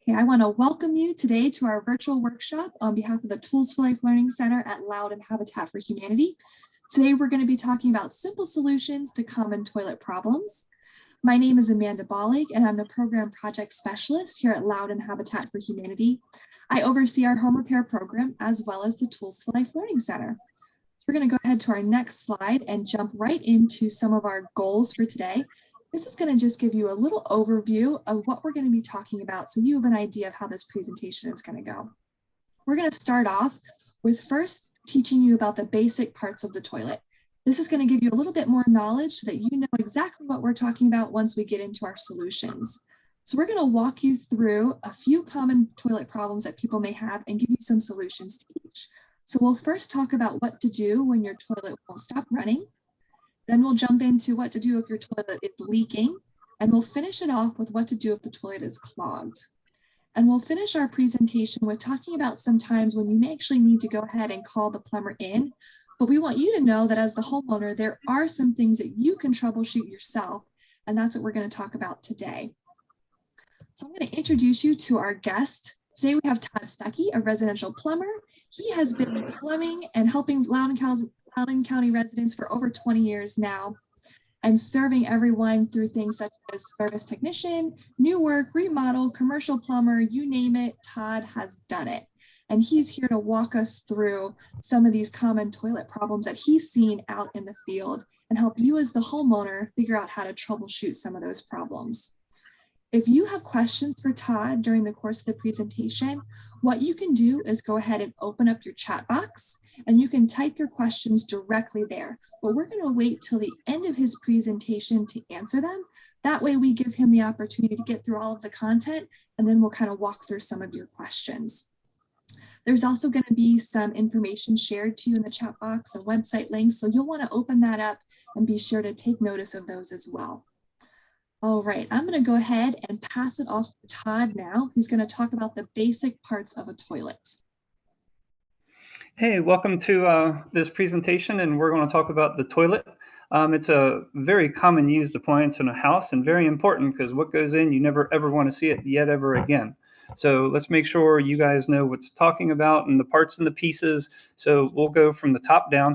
Okay, I want to welcome you today to our virtual workshop on behalf of the Tools for Life Learning Center at Loud and Habitat for Humanity. Today, we're going to be talking about simple solutions to common toilet problems. My name is Amanda Bollig, and I'm the Program Project Specialist here at Loud and Habitat for Humanity. I oversee our home repair program as well as the Tools for Life Learning Center. So we're going to go ahead to our next slide and jump right into some of our goals for today. This is going to just give you a little overview of what we're going to be talking about so you have an idea of how this presentation is going to go. We're going to start off with first teaching you about the basic parts of the toilet. This is going to give you a little bit more knowledge so that you know exactly what we're talking about once we get into our solutions. So we're going to walk you through a few common toilet problems that people may have and give you some solutions to each. So we'll first talk about what to do when your toilet won't stop running. Then we'll jump into what to do if your toilet is leaking, and we'll finish it off with what to do if the toilet is clogged. And we'll finish our presentation with talking about some times when you may actually need to go ahead and call the plumber in, but we want you to know that as the homeowner, there are some things that you can troubleshoot yourself, and that's what we're going to talk about today. So I'm going to introduce you to our guest. Today we have Todd Stuckey, a residential plumber. He has been plumbing and helping Loudoun County residents for over 20 years now and serving everyone through things such as service technician, new work, remodel, commercial plumber, you name it, Todd has done it. And he's here to walk us through some of these common toilet problems that he's seen out in the field and help you as the homeowner figure out how to troubleshoot some of those problems. If you have questions for Todd during the course of the presentation, what you can do is go ahead and open up your chat box and you can type your questions directly there. But we're going to wait till the end of his presentation to answer them. That way we give him the opportunity to get through all of the content, and then we'll kind of walk through some of your questions. There's also going to be some information shared to you in the chat box, a website link, so you'll want to open that up and be sure to take notice of those as well. All right, I'm going to go ahead and pass it off to Todd now, who's going to talk about the basic parts of a toilet. Hey, welcome to this presentation, and we're going to talk about the toilet. It's a very common used appliance in a house and very important because what goes in, you never ever want to see it yet ever again. So let's make sure you guys know what's talking about and the parts and the pieces. So we'll go from the top down.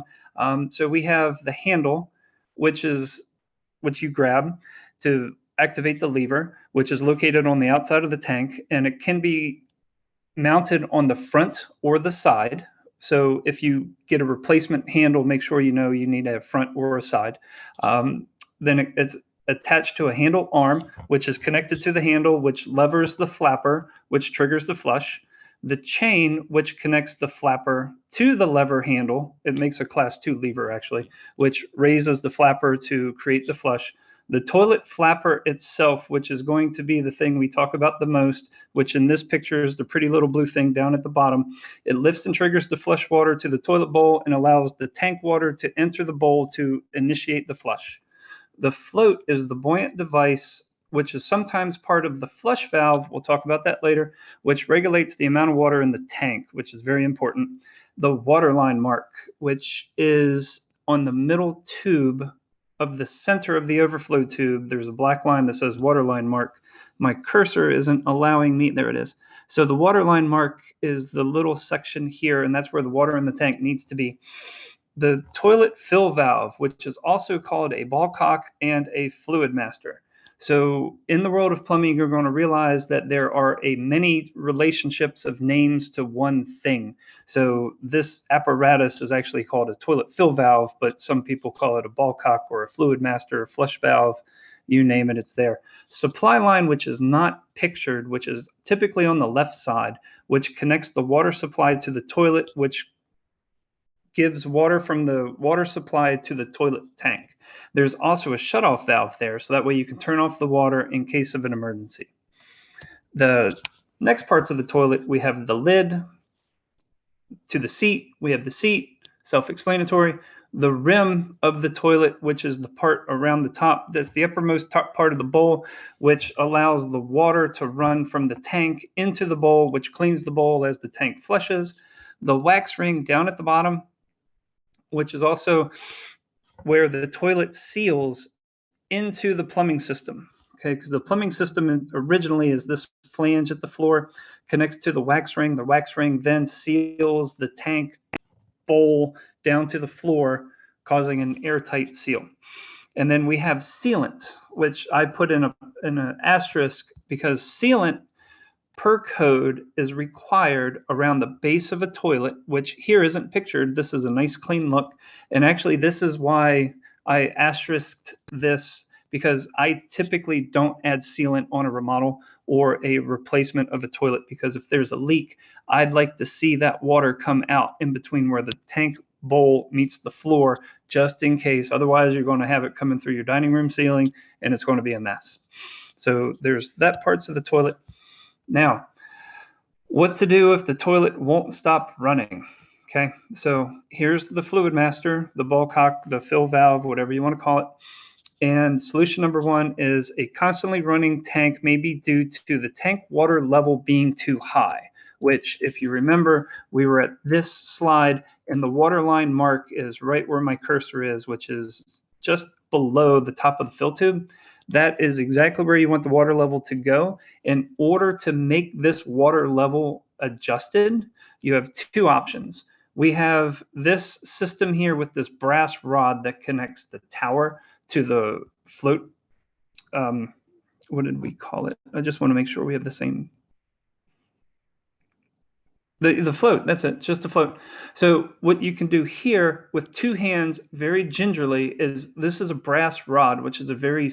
So we have the handle, which is what you grab to activate the lever, which is located on the outside of the tank, and it can be mounted on the front or the side. So if you get a replacement handle, make sure you know you need a front or a side. Then it's attached to a handle arm, which is connected to the handle, which levers the flapper, which triggers the flush. The chain, which connects the flapper to the lever handle, it makes a class 2 lever actually, which raises the flapper to create the flush. The toilet flapper itself, which is going to be the thing we talk about the most, which in this picture is the pretty little blue thing down at the bottom. It lifts and triggers the flush water to the toilet bowl and allows the tank water to enter the bowl to initiate the flush. The float is the buoyant device, which is sometimes part of the flush valve. We'll talk about that later, which regulates the amount of water in the tank, which is very important. The waterline mark, which is on the middle tube of the center of the overflow tube. There's a black line that says waterline mark. My cursor isn't allowing me, there it is. So the waterline mark is the little section here, and that's where the water in the tank needs to be. The toilet fill valve, which is also called a ball cock and a fluid master. So in the world of plumbing, you're going to realize that there are many relationships of names to one thing. So this apparatus is actually called a toilet fill valve, but some people call it a ball cock or a fluid master, a flush valve, you name it, it's there. Supply line, which is not pictured, which is typically on the left side, which connects the water supply to the toilet, which gives water from the water supply to the toilet tank. There's also a shutoff valve there, so that way you can turn off the water in case of an emergency. The next parts of the toilet, we have the lid to the seat. We have the seat, self-explanatory. The rim of the toilet, which is the part around the top, that's the uppermost top part of the bowl, which allows the water to run from the tank into the bowl, which cleans the bowl as the tank flushes. The wax ring down at the bottom, which is also where the toilet seals into the plumbing system. okay? Because the plumbing system originally is this flange at the floor, connects to the wax ring. The wax ring then seals the tank bowl down to the floor, causing an airtight seal. And then we have sealant, which I put in an asterisk because sealant per code is required around the base of a toilet, which here isn't pictured. This is a nice clean look. And actually, this is why I asterisked this, because I typically don't add sealant on a remodel or a replacement of a toilet, because if there's a leak, I'd like to see that water come out in between where the tank bowl meets the floor, just in case. Otherwise, you're going to have it coming through your dining room ceiling, and it's going to be a mess. So there's that parts of the toilet. Now, what to do if the toilet won't stop running? Okay, so here's the fluid master, the ball cock, the fill valve, whatever you want to call it. And solution number one is a constantly running tank may be due to the tank water level being too high, which, if you remember, we were at this slide and the water line mark is right where my cursor is, which is just below the top of the fill tube. That is exactly where you want the water level to go. In order to make this water level adjusted, you have two options. We have this system here with this brass rod that connects the tower to the float. What did we call it? I just want to make sure we have the same. The float, that's it, just the float. So what you can do here with two hands very gingerly is, this is a brass rod, which is a very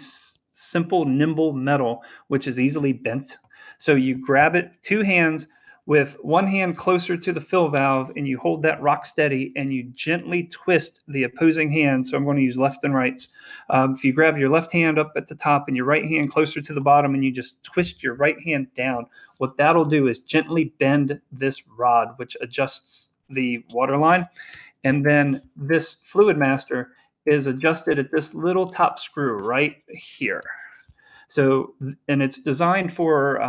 simple, nimble metal, which is easily bent. So you grab it, two hands, with one hand closer to the fill valve, and you hold that rock steady and you gently twist the opposing hand. So I'm going to use left and right. If you grab your left hand up at the top and your right hand closer to the bottom and you just twist your right hand down, what that'll do is gently bend this rod, which adjusts the water line. And then this fluid master is adjusted at this little top screw right here. So, and it's designed for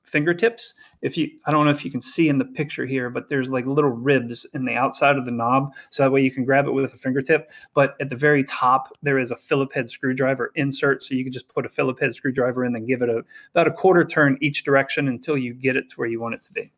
fingertips. I don't know if you can see in the picture here, but there's like little ribs in the outside of the knob, so that way you can grab it with a fingertip. But at the very top, there is a Phillips head screwdriver insert, so you can just put a Phillips head screwdriver in and give it about a quarter turn each direction until you get it to where you want it to be.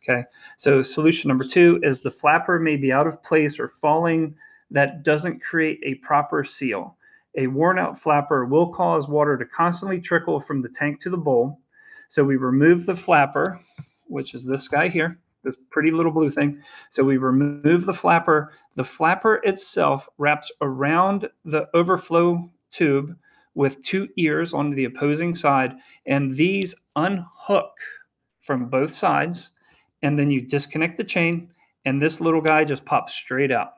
Okay, so solution number two is the flapper may be out of place or falling. That doesn't create a proper seal. A worn out flapper will cause water to constantly trickle from the tank to the bowl. So we remove the flapper, which is this guy here, this pretty little blue thing. So we remove the flapper. The flapper itself wraps around the overflow tube with two ears on the opposing side, and these unhook from both sides, and then you disconnect the chain, and this little guy just pops straight out.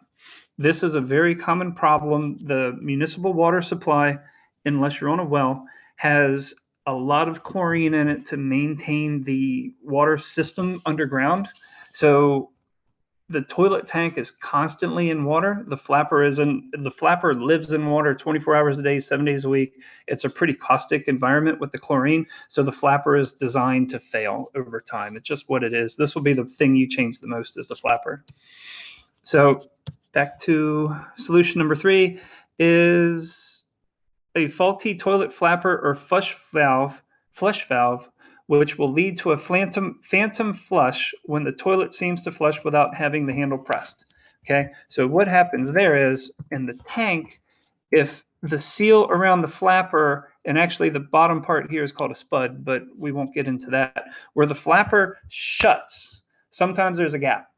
This is a very common problem. The municipal water supply, unless you're on a well, has a lot of chlorine in it to maintain the water system underground. So the toilet tank is constantly in water. The flapper lives in water 24 hours a day, 7 days a week. It's a pretty caustic environment with the chlorine. So the flapper is designed to fail over time. It's just what it is. This will be the thing you change the most, is the flapper. So back to solution number three is a faulty toilet flapper or flush valve, which will lead to a phantom flush when the toilet seems to flush without having the handle pressed. Okay, so what happens there is, in the tank, if the seal around the flapper, and actually the bottom part here is called a spud, but we won't get into that, where the flapper shuts, sometimes there's a gap,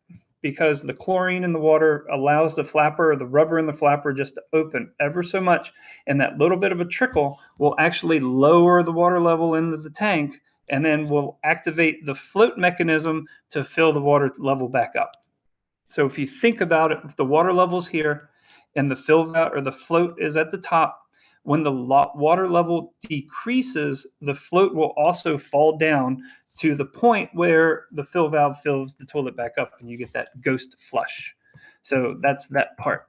because the chlorine in the water allows the flapper, or the rubber in the flapper, just to open ever so much. And that little bit of a trickle will actually lower the water level into the tank, and then will activate the float mechanism to fill the water level back up. So if you think about it, if the water level's here and the float is at the top, when the water level decreases, the float will also fall down to the point where the fill valve fills the toilet back up and you get that ghost flush. So that's that part.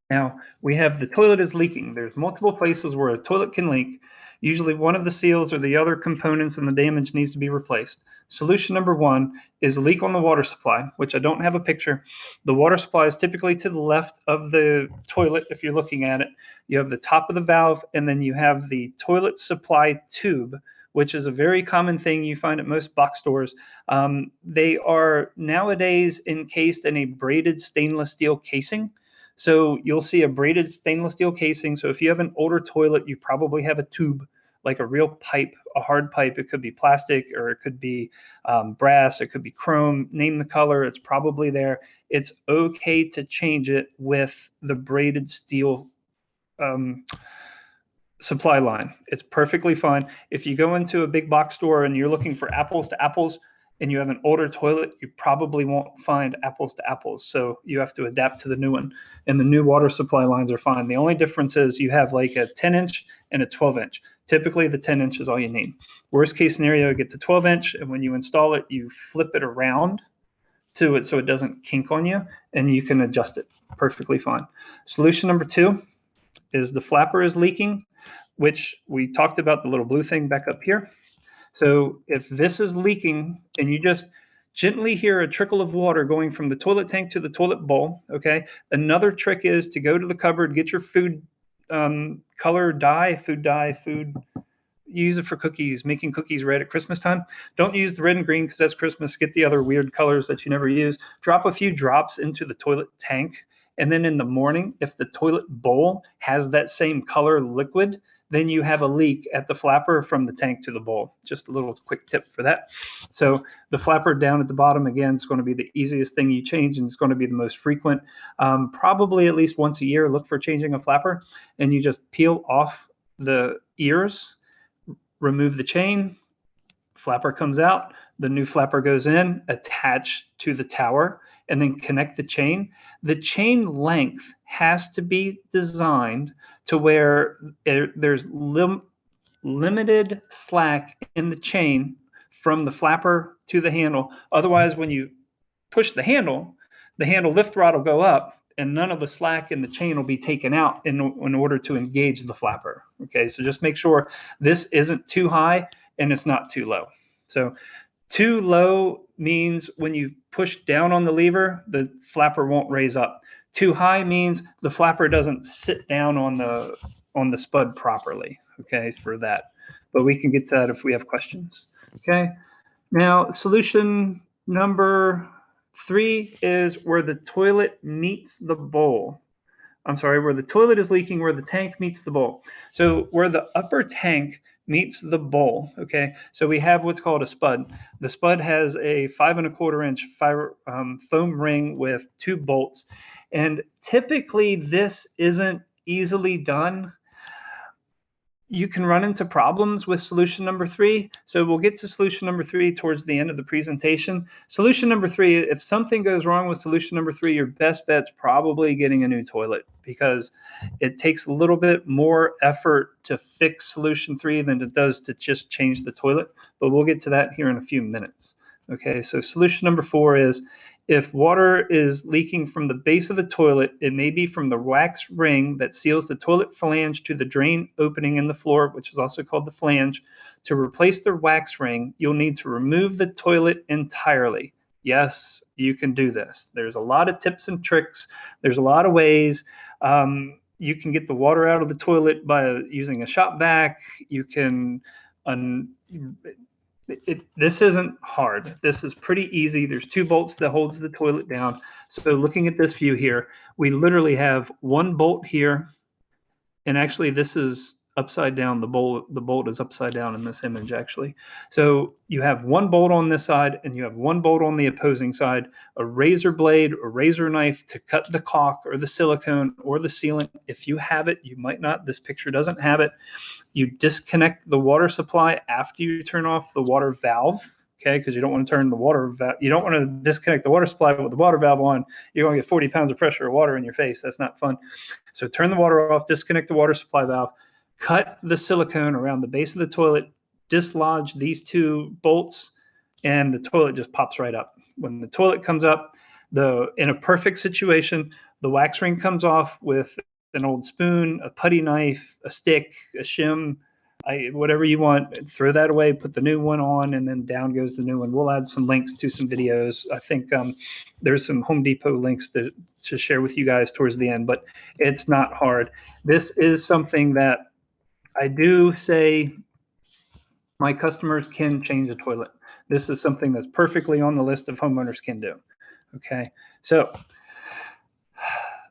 Now we have the toilet is leaking. There's multiple places where a toilet can leak. Usually one of the seals or the other components in the damage needs to be replaced. Solution number one is leak on the water supply, which I don't have a picture. The water supply is typically to the left of the toilet if you're looking at it. You have the top of the valve, and then you have the toilet supply tube, which is a very common thing you find at most box stores. They are nowadays encased in a braided stainless steel casing. So you'll see a braided stainless steel casing. So if you have an older toilet, you probably have a tube, like a real pipe, a hard pipe. It could be plastic, or it could be brass, it could be chrome. Name the color, it's probably there. It's okay to change it with the braided steel supply line. It's perfectly fine. If you go into a big box store and you're looking for apples to apples and you have an older toilet, you probably won't find apples to apples. So you have to adapt to the new one. And the new water supply lines are fine. The only difference is you have like a 10-inch and a 12-inch. Typically the 10-inch is all you need. Worst case scenario, get the 12-inch, and when you install it, you flip it around to it so it doesn't kink on you, and you can adjust it perfectly fine. Solution number two is the flapper is leaking, which we talked about, the little blue thing back up here. So if this is leaking and you just gently hear a trickle of water going from the toilet tank to the toilet bowl, okay, another trick is to go to the cupboard, get your food color dye, food, use it for cookies, making cookies red at Christmas time. Don't use the red and green because that's Christmas. Get the other weird colors that you never use. Drop a few drops into the toilet tank. And then in the morning, if the toilet bowl has that same color liquid, then you have a leak at the flapper from the tank to the bowl. Just a little quick tip for that. So the flapper down at the bottom, again, is going to be the easiest thing you change, and it's going to be the most frequent. Probably at least once a year, look for changing a flapper, and you just peel off the ears, remove the chain, flapper comes out, the new flapper goes in, attached to the tower, and then connect the chain. The chain length has to be designed to where there's limited slack in the chain from the flapper to the handle. Otherwise, when you push the handle lift rod will go up, and none of the slack in the chain will be taken out in order to engage the flapper. Okay, so just make sure this isn't too high and it's not too low. So too low means when you push down on the lever, the flapper won't raise up. Too high means the flapper doesn't sit down on the spud properly, okay, for that. But we can get to that if we have questions. Okay, now solution number 3 is where the toilet meets the bowl. I'm sorry, where the toilet is leaking, where the tank meets the bowl. So where the upper tank meets the bowl, okay? So we have what's called a spud. The spud has a 5 1/4 inch foam ring with 2 bolts. And typically this isn't easily done. You can run into problems with solution number 3. So we'll get to solution number 3 towards the end of the presentation. Solution number 3, if something goes wrong with solution number 3, your best bet's probably getting a new toilet, because it takes a little bit more effort to fix solution 3 than it does to just change the toilet. But we'll get to that here in a few minutes. Okay, so solution number 4 is, if water is leaking from the base of the toilet, it may be from the wax ring that seals the toilet flange to the drain opening in the floor, which is also called the flange. To replace the wax ring, you'll need to remove the toilet entirely. Yes, you can do this. There's a lot of tips and tricks. There's a lot of ways. You can get the water out of the toilet by using a shop vac. You can this isn't hard. This is pretty easy. There's 2 bolts that holds the toilet down. So looking at this view here, we literally have 1 bolt here, and actually this is upside down. The bolt is upside down in this image actually. So you have 1 bolt on this side and you have 1 bolt on the opposing side, a razor blade or razor knife to cut the caulk or the silicone or the sealant. If you have it, you might not. This picture doesn't have it. You disconnect the water supply after you turn off the water valve, okay, because you don't want to turn the water valve, you don't want to disconnect the water supply with the water valve on. You're going to get 40 pounds of pressure of water in your face. That's not fun. So turn the water off, disconnect the water supply valve, cut the silicone around the base of the toilet, dislodge these 2 bolts, and the toilet just pops right up. When the toilet comes up, in a perfect situation, the wax ring comes off with an old spoon, a putty knife, a stick, a shim, Whatever you want, throw that away, put the new one on, and then down goes the new one. We'll add some links to some videos. I think there's some Home Depot links to share with you guys towards the end, but it's not hard. This is something that I do say my customers can change a toilet. This is something that's perfectly on the list of homeowners can do. Okay, so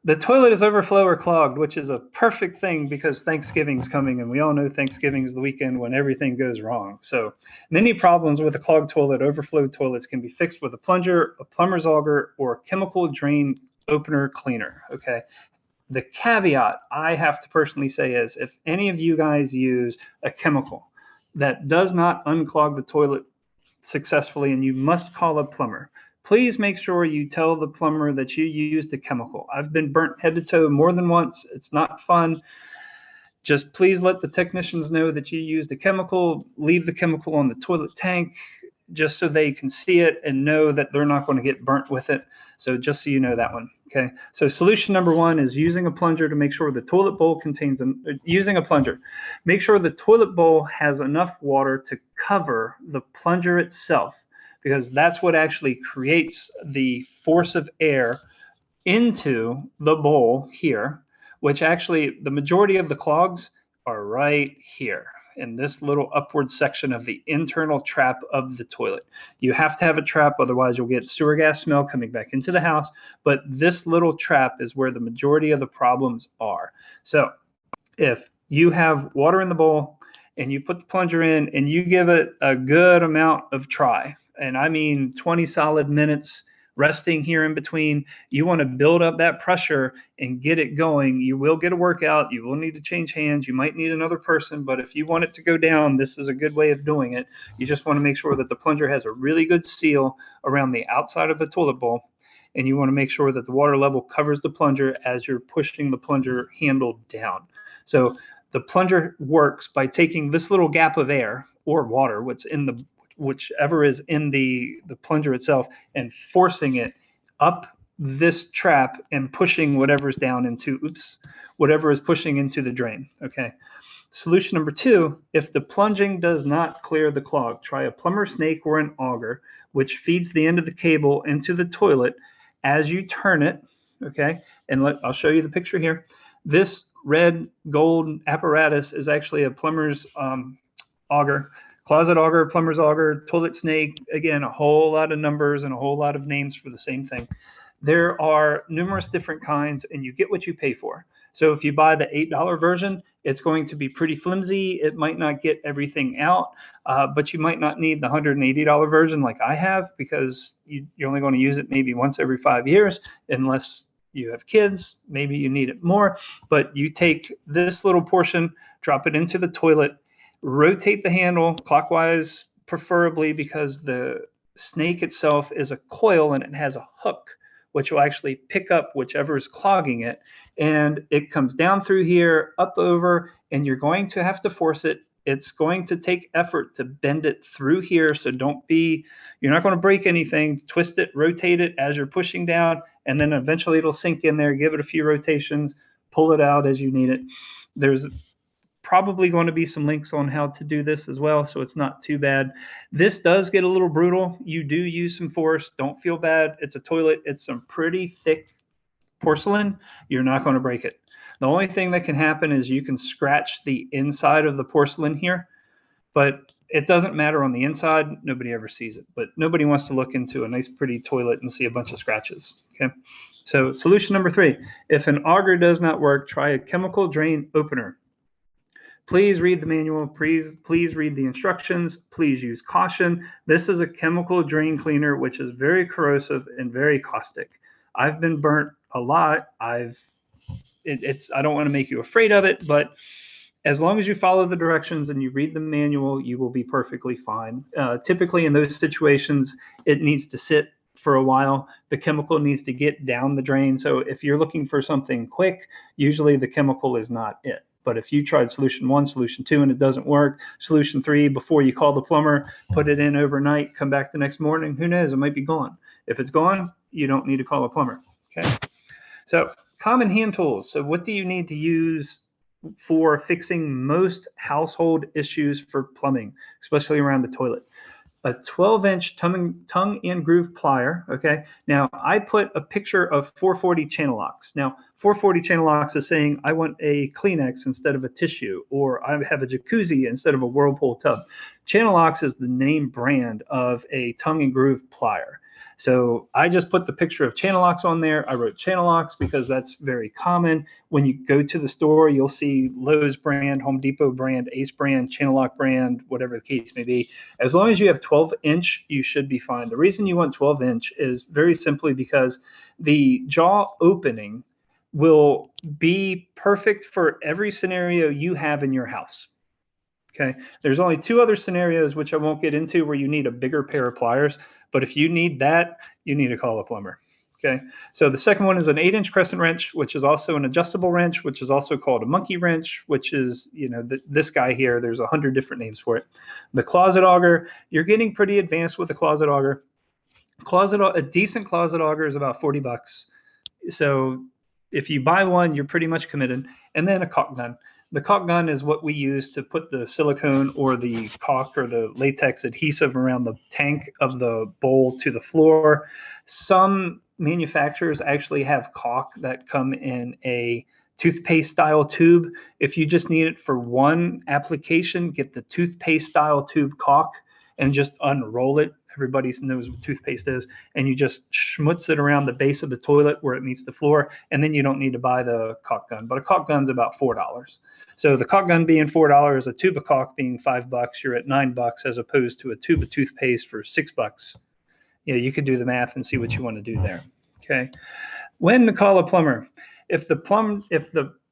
the toilet is overflow or clogged, which is a perfect thing because Thanksgiving's coming, and we all know Thanksgiving is the weekend when everything goes wrong. So many problems with a clogged toilet, overflow toilets, can be fixed with a plunger, a plumber's auger, or a chemical drain opener cleaner. Okay. The caveat I have to personally say is if any of you guys use a chemical that does not unclog the toilet successfully and you must call a plumber, please make sure you tell the plumber that you used a chemical. I've been burnt head to toe more than once. It's not fun. Just please let the technicians know that you used a chemical. Leave the chemical on the toilet tank just so they can see it and know that they're not going to get burnt with it. So just so you know that one. Okay. So solution number one is using a plunger to make sure the toilet bowl contains using a plunger. Make sure the toilet bowl has enough water to cover the plunger itself, because that's what actually creates the force of air into the bowl here, which actually the majority of the clogs are right here in this little upward section of the internal trap of the toilet. You have to have a trap, otherwise you'll get sewer gas smell coming back into the house. But this little trap is where the majority of the problems are. So if you have water in the bowl and you put the plunger in and you give it a good amount of try, and I mean 20 solid minutes, resting here in between, you want to build up that pressure and get it going. You will get a workout. You will need to change hands. You might need another person, but if you want it to go down, this is a good way of doing it. You just want to make sure that the plunger has a really good seal around the outside of the toilet bowl, and you want to make sure that the water level covers the plunger as you're pushing the plunger handle down. So the plunger works by taking this little gap of air or water, whichever is in the plunger itself, and forcing it up this trap and pushing whatever is pushing into the drain. Okay. Solution number two, if the plunging does not clear the clog, try a plumber snake or an auger, which feeds the end of the cable into the toilet as you turn it. Okay. And I'll show you the picture here. This red gold apparatus is actually a plumber's auger. Closet auger, plumber's auger, toilet snake, again, a whole lot of numbers and a whole lot of names for the same thing. There are numerous different kinds, and you get what you pay for. So if you buy the $8 version, it's going to be pretty flimsy. It might not get everything out, but you might not need the $180 version like I have, because you're only going to use it maybe once every 5 years, unless you have kids. Maybe you need it more. But you take this little portion, drop it into the toilet, rotate the handle clockwise, preferably, because the snake itself is a coil and it has a hook which will actually pick up whichever is clogging it, and it comes down through here, up over, and you're going to have to force it. It's going to take effort to bend it through here, so you're not going to break anything. Twist it, rotate it as you're pushing down, and then eventually it'll sink in there. Give it a few rotations, pull it out as you need it. There's probably going to be some links on how to do this as well, so it's not too bad. This does get a little brutal. You do use some force. Don't feel bad. It's a toilet. It's some pretty thick porcelain. You're not going to break it. The only thing that can happen is you can scratch the inside of the porcelain here, but it doesn't matter on the inside. Nobody ever sees it, but nobody wants to look into a nice pretty toilet and see a bunch of scratches. Okay. So solution number three, if an auger does not work, try a chemical drain opener. Please read the manual. Please read the instructions. Please use caution. This is a chemical drain cleaner, which is very corrosive and very caustic. I've been burnt a lot. I don't want to make you afraid of it, but as long as you follow the directions and you read the manual, you will be perfectly fine. Typically in those situations, it needs to sit for a while. The chemical needs to get down the drain. So if you're looking for something quick, usually the chemical is not it. But if you tried solution one, solution two, and it doesn't work, solution three, before you call the plumber, put it in overnight, come back the next morning, who knows, it might be gone. If it's gone, you don't need to call a plumber. Okay. So common hand tools. So what do you need to use for fixing most household issues for plumbing, especially around the toilet. A 12-inch tongue and groove plier. Okay. Now I put a picture of 440 channel locks. Now 440 channel locks is saying I want a Kleenex instead of a tissue, or I have a jacuzzi instead of a Whirlpool tub. Channel locks is the name brand of a tongue and groove plier. So I just put the picture of channel locks on there. I wrote channel locks because that's very common. When you go to the store, you'll see Lowe's brand, Home Depot brand, Ace brand, channel lock brand, whatever the case may be. As long as you have 12-inch, you should be fine. The reason you want 12-inch is very simply because the jaw opening will be perfect for every scenario you have in your house. Okay. There's only two other scenarios, which I won't get into, where you need a bigger pair of pliers. But if you need that, you need to call a plumber. Okay. So the second one is an 8-inch crescent wrench, which is also an adjustable wrench, which is also called a monkey wrench, which is, this guy here. There's 100 different names for it. The closet auger, you're getting pretty advanced with the closet auger. A decent closet auger is about $40. So if you buy one, you're pretty much committed. And then a caulk gun. The caulk gun is what we use to put the silicone or the caulk or the latex adhesive around the tank of the bowl to the floor. Some manufacturers actually have caulk that come in a toothpaste style tube. If you just need it for one application, get the toothpaste style tube caulk and just unroll it. Everybody knows what toothpaste is. And you just schmutz it around the base of the toilet where it meets the floor. And then you don't need to buy the caulk gun. But a caulk gun's about $4. So the caulk gun being $4, a tube of caulk being $5, you're at $9 as opposed to a tube of toothpaste for $6. You can do the math and see what you want to do there. Okay. When to call a plumber? If the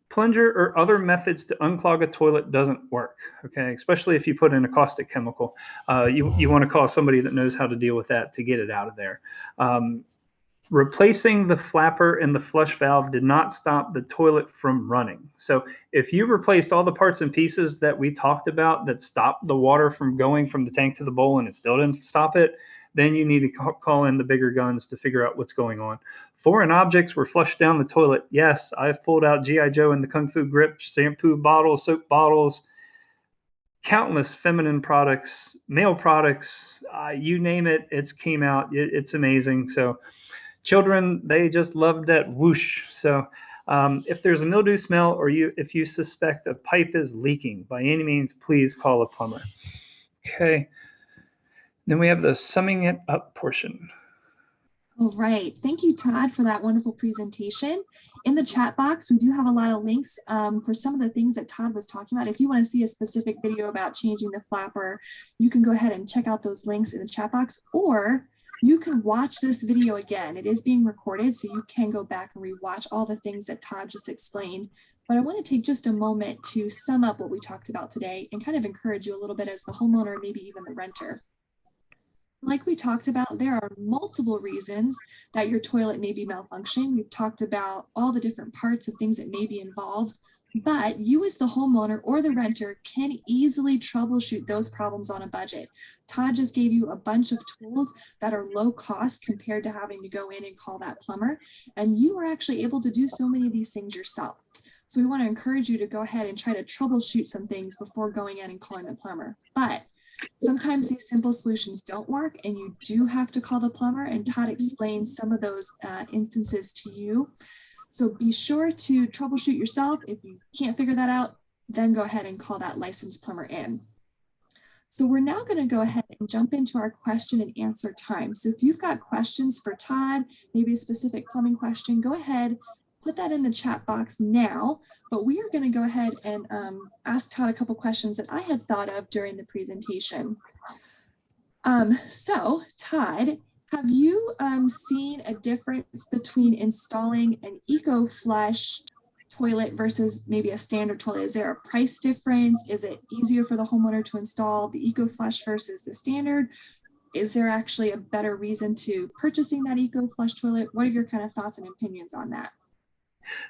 plunger or other methods to unclog a toilet doesn't work, okay, especially if you put in a caustic chemical, you want to call somebody that knows how to deal with that to get it out of there. Replacing the flapper and the flush valve did not stop the toilet from running. So if you replaced all the parts and pieces that we talked about that stopped the water from going from the tank to the bowl and it still didn't stop it, then you need to call in the bigger guns to figure out what's going on. Foreign objects were flushed down the toilet. Yes, I've pulled out G.I. Joe and the Kung Fu grip, shampoo bottles, soap bottles, countless feminine products, male products, you name it, it's came out. It's amazing. So children, they just love that whoosh. So if there's a mildew smell or if you suspect a pipe is leaking, by any means, please call a plumber. Okay. Then we have the summing it up portion. All right. Thank you, Todd, for that wonderful presentation. In the chat box, we do have a lot of links for some of the things that Todd was talking about. If you want to see a specific video about changing the flapper, you can go ahead and check out those links in the chat box, or you can watch this video again. It is being recorded, so you can go back and rewatch all the things that Todd just explained. But I want to take just a moment to sum up what we talked about today and kind of encourage you a little bit as the homeowner, maybe even the renter. Like we talked about, there are multiple reasons that your toilet may be malfunctioning. We've talked about all the different parts and things that may be involved, but you as the homeowner or the renter can easily troubleshoot those problems on a budget. Todd just gave you a bunch of tools that are low cost compared to having to go in and call that plumber, and you are actually able to do so many of these things yourself. So we want to encourage you to go ahead and try to troubleshoot some things before going in and calling the plumber. But sometimes these simple solutions don't work and you do have to call the plumber, and Todd explains some of those instances to you. So be sure to troubleshoot yourself. If you can't figure that out, then go ahead and call that licensed plumber in. So we're now going to go ahead and jump into our question and answer time. So if you've got questions for Todd, maybe a specific plumbing question, go ahead, put that in the chat box now, but we are going to go ahead and ask Todd a couple questions that I had thought of during the presentation. So Todd, have you seen a difference between installing an EcoFlush toilet versus maybe a standard toilet? Is there a price difference? Is it easier for the homeowner to install the EcoFlush versus the standard? Is there actually a better reason to purchasing that EcoFlush toilet? What are your kind of thoughts and opinions on that?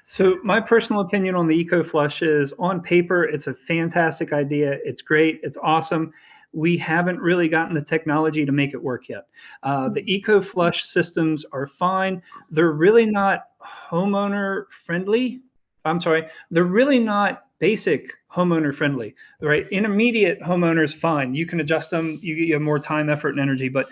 So my personal opinion on the EcoFlush is, on paper, it's a fantastic idea. It's great. It's awesome. We haven't really gotten the technology to make it work yet. The EcoFlush systems are fine. They're really not homeowner friendly. I'm sorry. They're really not basic homeowner friendly, right? Intermediate homeowners, fine. You can adjust them. You have more time, effort, and energy, but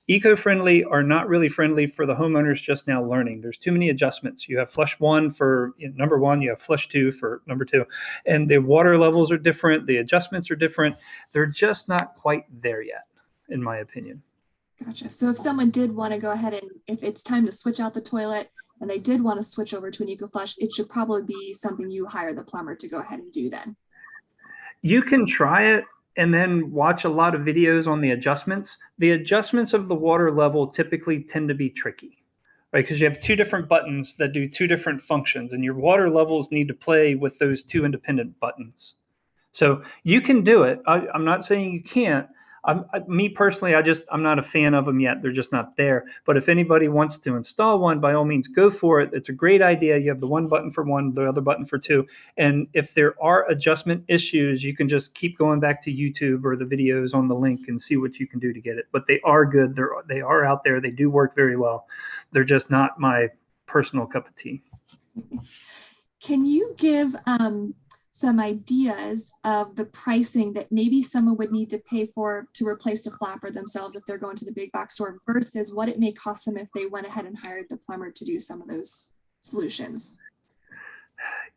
eco-friendly are not really friendly for the homeowners just now learning. There's too many adjustments. You have flush one for number one, you have flush two for number two, and the water levels are different. The adjustments are different. They're just not quite there yet, in my opinion. Gotcha. So if someone did want to go ahead and if it's time to switch out the toilet and they did want to switch over to an EcoFlush, it should probably be something you hire the plumber to go ahead and do then. You can try it and then watch a lot of videos on the adjustments. The adjustments of the water level typically tend to be tricky, right? Because you have two different buttons that do two different functions, and your water levels need to play with those two independent buttons. So you can do it. I'm not saying you can't. Me personally, I'm not a fan of them yet. They're just not there. But if anybody wants to install one, by all means, go for it. It's a great idea. You have the one button for one, the other button for two. And if there are adjustment issues, you can just keep going back to YouTube or the videos on the link and see what you can do to get it. But they are good. They are out there. They do work very well. They're just not my personal cup of tea. Can you give some ideas of the pricing that maybe someone would need to pay for to replace the flapper themselves if they're going to the big box store versus what it may cost them if they went ahead and hired the plumber to do some of those solutions?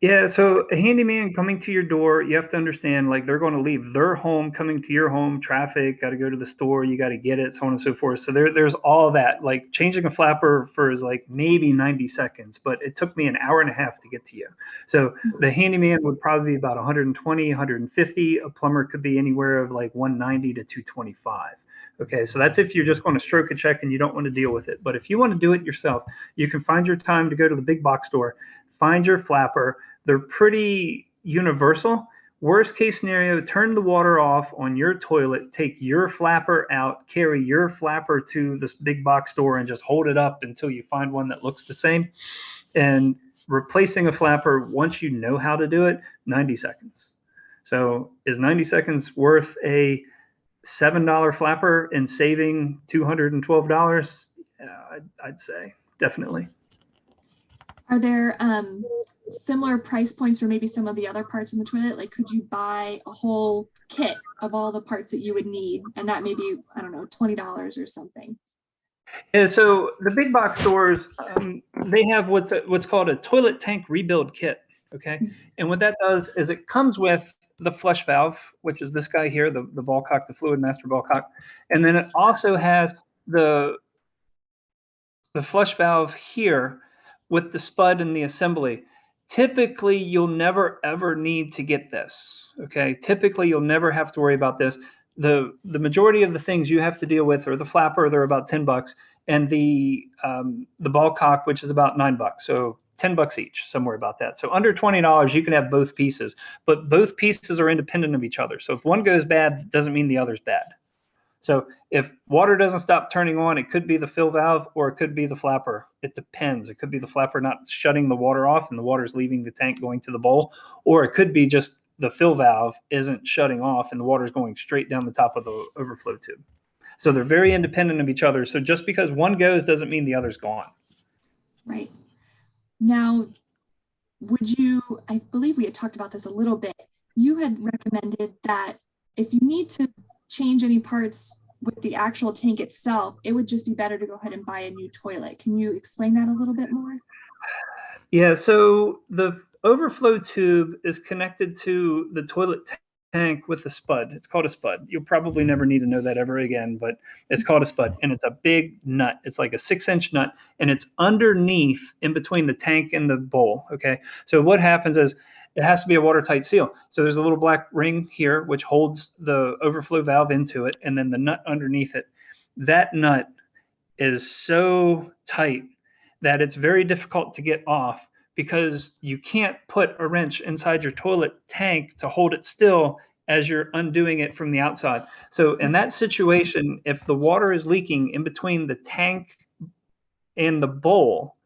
Yeah, so a handyman coming to your door, you have to understand, like they're going to leave their home, coming to your home, traffic, got to go to the store, you got to get it, so on and so forth. So there's all that. Like changing a flapper for is like maybe 90 seconds, but it took me an hour and a half to get to you. So the handyman would probably be about 120, 150. A plumber could be anywhere of like 190 to 225. Okay, so that's if you're just going to stroke a check and you don't want to deal with it. But if you want to do it yourself, you can find your time to go to the big box store, find your flapper. They're pretty universal. Worst case scenario, turn the water off on your toilet, take your flapper out, carry your flapper to this big box store and just hold it up until you find one that looks the same. And replacing a flapper, once you know how to do it, 90 seconds. So is 90 seconds worth a $7 flapper and saving $212? I'd say definitely. Are there similar price points for maybe some of the other parts in the toilet? Like, could you buy a whole kit of all the parts that you would need, and that may be, I don't know, $20 or something? And so the big box stores, they have what's called a toilet tank rebuild kit. Okay, and what that does is it comes with the flush valve, which is this guy here, the ball cock, the fluid master ball cock, and then it also has the flush valve here with the spud and the assembly. Typically, you'll never ever need to get this. Okay, typically you'll never have to worry about this. The majority of the things you have to deal with are the flapper, they're about $10, and the ball cock, which is about $9. So $10 each, somewhere about that. So under $20, you can have both pieces, but both pieces are independent of each other. So if one goes bad, doesn't mean the other's bad. So if water doesn't stop turning on, it could be the fill valve or it could be the flapper. It depends. It could be the flapper not shutting the water off and the water's leaving the tank going to the bowl, or it could be just the fill valve isn't shutting off and the water's going straight down the top of the overflow tube. So they're very independent of each other. So just because one goes doesn't mean the other's gone. Right. Now, I believe we had talked about this a little bit. You had recommended that if you need to change any parts with the actual tank itself, it would just be better to go ahead and buy a new toilet. Can you explain that a little bit more? Yeah, so the overflow tube is connected to the toilet tank with a spud. It's called a spud. You'll probably never need to know that ever again, but it's called a spud. And it's a big nut. It's like a 6-inch nut, and it's underneath in between the tank and the bowl. Okay. So what happens is it has to be a watertight seal. So there's a little black ring here, which holds the overflow valve into it, and then the nut underneath it. That nut is so tight that it's very difficult to get off because you can't put a wrench inside your toilet tank to hold it still as you're undoing it from the outside. So in that situation, if the water is leaking in between the tank and the bowl,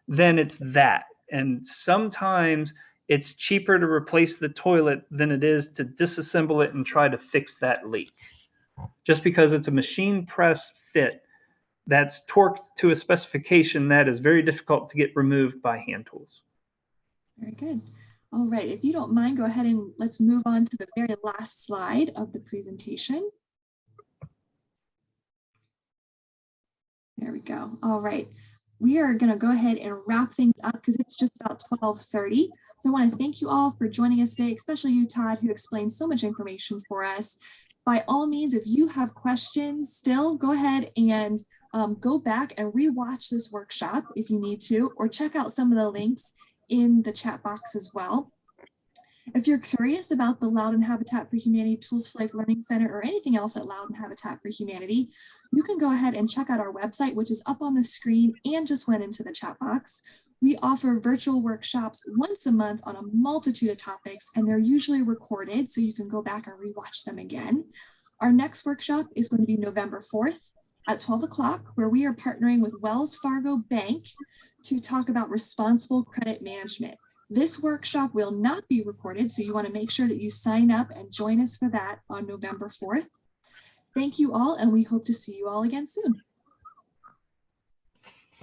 then it's that. And sometimes it's cheaper to replace the toilet than it is to disassemble it and try to fix that leak. Just because it's a machine press fit that's torqued to a specification that is very difficult to get removed by hand tools. Very good. All right, if you don't mind, go ahead and let's move on to the very last slide of the presentation. There we go. All right. We are going to go ahead and wrap things up because it's just about 12:30. So I want to thank you all for joining us today, especially you, Todd, who explained so much information for us. By all means, if you have questions still, go ahead and go back and rewatch this workshop if you need to, or check out some of the links in the chat box as well. If you're curious about the Loudoun Habitat for Humanity Tools for Life Learning Center or anything else at Loudoun Habitat for Humanity, you can go ahead and check out our website, which is up on the screen and just went into the chat box. We offer virtual workshops once a month on a multitude of topics, and they're usually recorded, so you can go back and rewatch them again. Our next workshop is going to be November 4th at 12 o'clock, where we are partnering with Wells Fargo Bank to talk about responsible credit management. This workshop will not be recorded, so you want to make sure that you sign up and join us for that on November 4th. Thank you all, and we hope to see you all again soon.